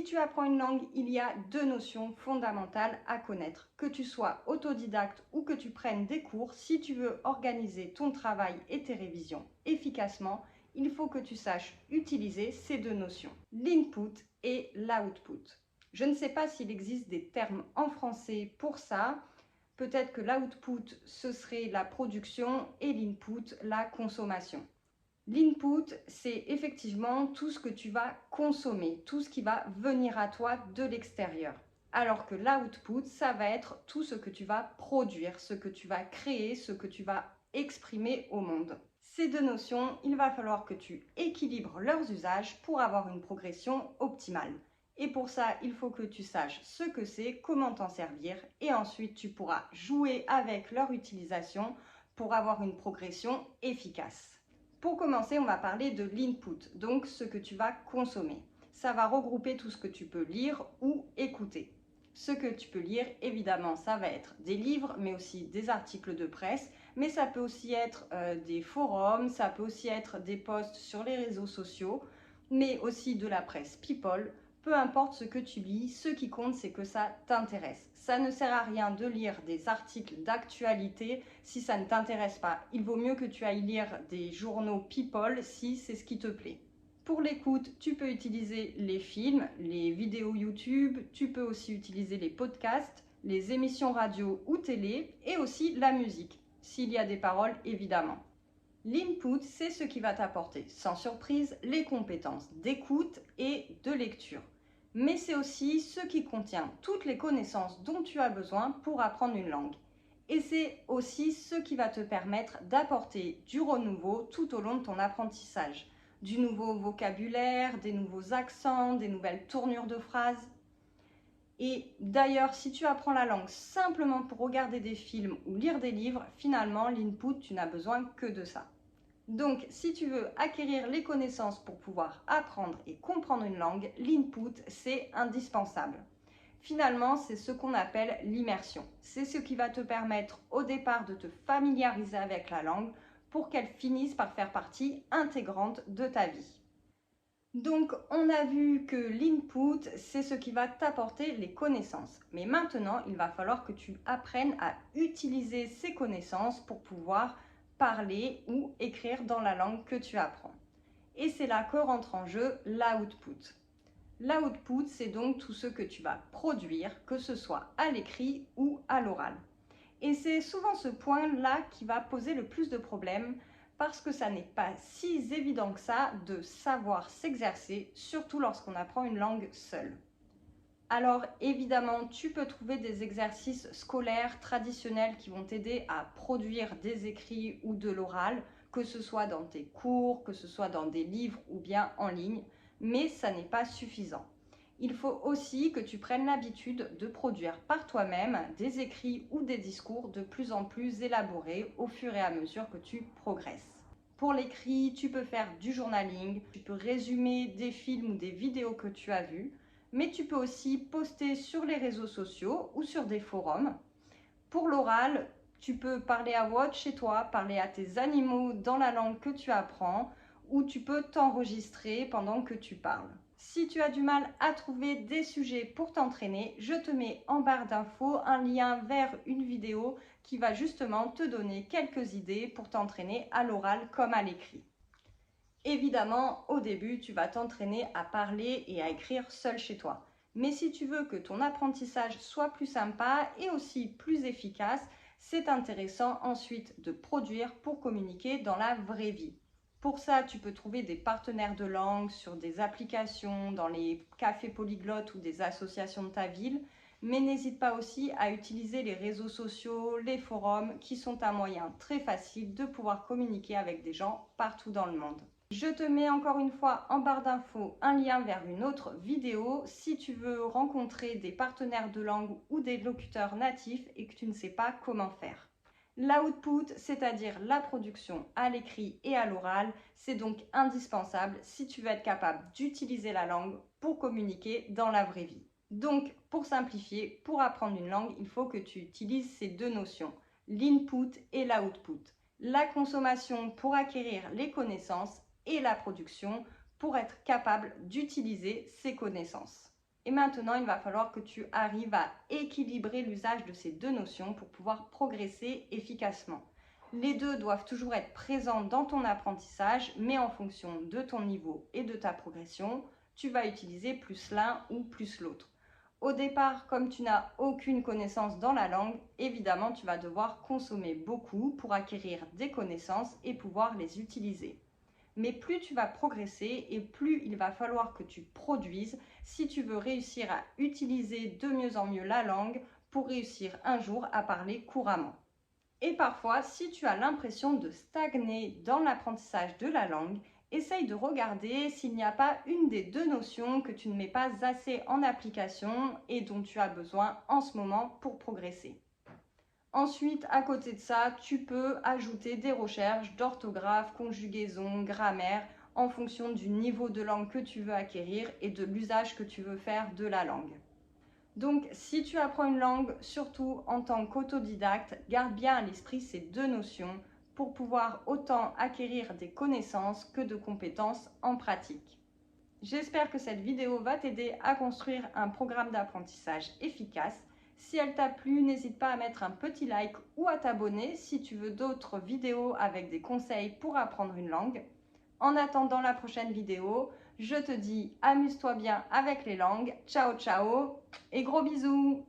tu apprends une langue, il y a deux notions fondamentales à connaître. Que tu sois autodidacte ou que tu prennes des cours, si tu veux organiser ton travail et tes révisions efficacement, il faut que tu saches utiliser ces deux notions, l'input et l'output. Je ne sais pas s'il existe des termes en français pour ça. Peut-être que l'output, ce serait la production et l'input, la consommation. L'input, c'est effectivement tout ce que tu vas consommer, tout ce qui va venir à toi de l'extérieur. Alors que l'output, ça va être tout ce que tu vas produire, ce que tu vas créer, ce que tu vas exprimer au monde. Ces deux notions, il va falloir que tu équilibres leurs usages pour avoir une progression optimale. Et pour ça, il faut que tu saches ce que c'est, comment t'en servir, et ensuite tu pourras jouer avec leur utilisation pour avoir une progression efficace. Pour commencer, on va parler de l'input, donc ce que tu vas consommer. Ça va regrouper tout ce que tu peux lire ou écouter. Ce que tu peux lire, évidemment, ça va être des livres, mais aussi des articles de presse, mais ça peut aussi être des forums, ça peut aussi être des posts sur les réseaux sociaux, mais aussi de la presse people. Peu importe ce que tu lis, ce qui compte, c'est que ça t'intéresse. Ça ne sert à rien de lire des articles d'actualité si ça ne t'intéresse pas. Il vaut mieux que tu ailles lire des journaux people si c'est ce qui te plaît. Pour l'écoute, tu peux utiliser les films, les vidéos YouTube, tu peux aussi utiliser les podcasts, les émissions radio ou télé et aussi la musique, s'il y a des paroles évidemment. L'input, c'est ce qui va t'apporter, sans surprise, les compétences d'écoute et de lecture. Mais c'est aussi ce qui contient toutes les connaissances dont tu as besoin pour apprendre une langue. Et c'est aussi ce qui va te permettre d'apporter du renouveau tout au long de ton apprentissage. Du nouveau vocabulaire, des nouveaux accents, des nouvelles tournures de phrases. Et d'ailleurs, si tu apprends la langue simplement pour regarder des films ou lire des livres, finalement, l'input, tu n'as besoin que de ça. Donc, si tu veux acquérir les connaissances pour pouvoir apprendre et comprendre une langue, l'input, c'est indispensable. Finalement, c'est ce qu'on appelle l'immersion. C'est ce qui va te permettre au départ de te familiariser avec la langue pour qu'elle finisse par faire partie intégrante de ta vie. Donc, on a vu que l'input, c'est ce qui va t'apporter les connaissances. Mais maintenant, il va falloir que tu apprennes à utiliser ces connaissances pour pouvoir parler ou écrire dans la langue que tu apprends. Et c'est là que rentre en jeu l'output. L'output, c'est donc tout ce que tu vas produire, que ce soit à l'écrit ou à l'oral. Et c'est souvent ce point-là qui va poser le plus de problèmes parce que ça n'est pas si évident que ça de savoir s'exercer, surtout lorsqu'on apprend une langue seule. Alors évidemment, tu peux trouver des exercices scolaires traditionnels qui vont t'aider à produire des écrits ou de l'oral, que ce soit dans tes cours, que ce soit dans des livres ou bien en ligne, mais ça n'est pas suffisant. Il faut aussi que tu prennes l'habitude de produire par toi-même des écrits ou des discours de plus en plus élaborés au fur et à mesure que tu progresses. Pour l'écrit, tu peux faire du journaling, tu peux résumer des films ou des vidéos que tu as vus, mais tu peux aussi poster sur les réseaux sociaux ou sur des forums. Pour l'oral, tu peux parler à voix haute chez toi, parler à tes animaux dans la langue que tu apprends, ou tu peux t'enregistrer pendant que tu parles. Si tu as du mal à trouver des sujets pour t'entraîner, je te mets en barre d'infos un lien vers une vidéo qui va justement te donner quelques idées pour t'entraîner à l'oral comme à l'écrit. Évidemment, au début, tu vas t'entraîner à parler et à écrire seul chez toi. Mais si tu veux que ton apprentissage soit plus sympa et aussi plus efficace, c'est intéressant ensuite de produire pour communiquer dans la vraie vie. Pour ça, tu peux trouver des partenaires de langue sur des applications, dans les cafés polyglottes ou des associations de ta ville, mais n'hésite pas aussi à utiliser les réseaux sociaux, les forums, qui sont un moyen très facile de pouvoir communiquer avec des gens partout dans le monde. Je te mets encore une fois en barre d'infos un lien vers une autre vidéo si tu veux rencontrer des partenaires de langue ou des locuteurs natifs et que tu ne sais pas comment faire. L'output, c'est-à-dire la production à l'écrit et à l'oral, c'est donc indispensable si tu veux être capable d'utiliser la langue pour communiquer dans la vraie vie. Donc, pour simplifier, pour apprendre une langue, il faut que tu utilises ces deux notions, l'input et l'output. La consommation pour acquérir les connaissances et la production pour être capable d'utiliser ces connaissances. Et maintenant, il va falloir que tu arrives à équilibrer l'usage de ces deux notions pour pouvoir progresser efficacement. Les deux doivent toujours être présents dans ton apprentissage, mais en fonction de ton niveau et de ta progression, tu vas utiliser plus l'un ou plus l'autre. Au départ, comme tu n'as aucune connaissance dans la langue, évidemment, tu vas devoir consommer beaucoup pour acquérir des connaissances et pouvoir les utiliser. Mais plus tu vas progresser et plus il va falloir que tu produises si tu veux réussir à utiliser de mieux en mieux la langue pour réussir un jour à parler couramment. Et parfois, si tu as l'impression de stagner dans l'apprentissage de la langue, essaye de regarder s'il n'y a pas une des deux notions que tu ne mets pas assez en application et dont tu as besoin en ce moment pour progresser. Ensuite, à côté de ça, tu peux ajouter des recherches d'orthographe, conjugaison, grammaire en fonction du niveau de langue que tu veux acquérir et de l'usage que tu veux faire de la langue. Donc, si tu apprends une langue, surtout en tant qu'autodidacte, garde bien à l'esprit ces deux notions pour pouvoir autant acquérir des connaissances que de compétences en pratique. J'espère que cette vidéo va t'aider à construire un programme d'apprentissage efficace. Si elle t'a plu, n'hésite pas à mettre un petit like ou à t'abonner si tu veux d'autres vidéos avec des conseils pour apprendre une langue. En attendant la prochaine vidéo, je te dis amuse-toi bien avec les langues. Ciao ciao et gros bisous!